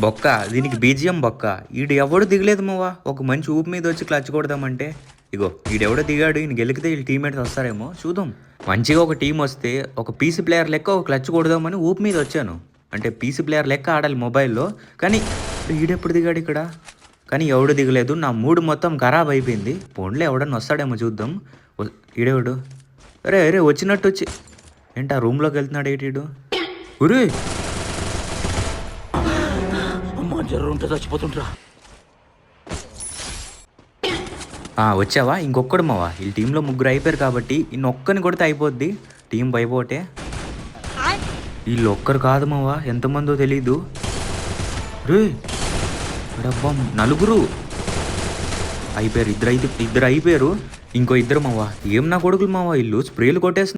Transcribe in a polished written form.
బొక్క దీనికి బీజియం బొక్క. ఈడు ఎవడు దిగలేదు మావా. ఒక మంచి ఊపు మీద వచ్చి క్లచ్ కొడదామంటే ఇగో ఈడెవడో దిగాడు. ఈయన గెలికితే వీళ్ళు టీమ్మేట్స్ వస్తారేమో చూద్దాం. మంచిగా ఒక టీం వస్తే ఒక పీసీ ప్లేయర్ లెక్క ఒక క్లచ్ కొడదామని ఊపు మీద వచ్చాను. అంటే పీసీ ప్లేయర్ లెక్క ఆడాలి మొబైల్లో. కానీ ఈడెప్పుడు దిగాడు ఇక్కడ? కానీ ఎవడు దిగలేదు. నా మూడు మొత్తం ఖరాబ్ అయిపోయింది. ఫోన్లో ఎవడన్నా వస్తాడేమో చూద్దాం. ఈడేవాడు అరే అరే వచ్చినట్టు వచ్చి ఏంటి ఆ రూమ్లోకి వెళ్తున్నాడు ఏంటిడు? ఉరే చచ్చిపోతుంటా. వచ్చావా? ఇంకొక్కడు మావా. వీళ్ళ టీంలో ముగ్గురు అయిపోయారు కాబట్టి ఇన్నొక్కని కొడితే అయిపోద్ది. టీం అయిపోతే వీళ్ళు ఒక్కరు కాదు మావా, ఎంతమందో తెలీదు. రే డబ్బా నలుగురు అయిపోయారు. ఇద్దరు అయిపోయారు. ఇంకో ఇద్దరు మావా. ఏం నా కొడుకులు మావా, వీళ్ళు స్ప్రేలు కొట్టేస్తున్నారు.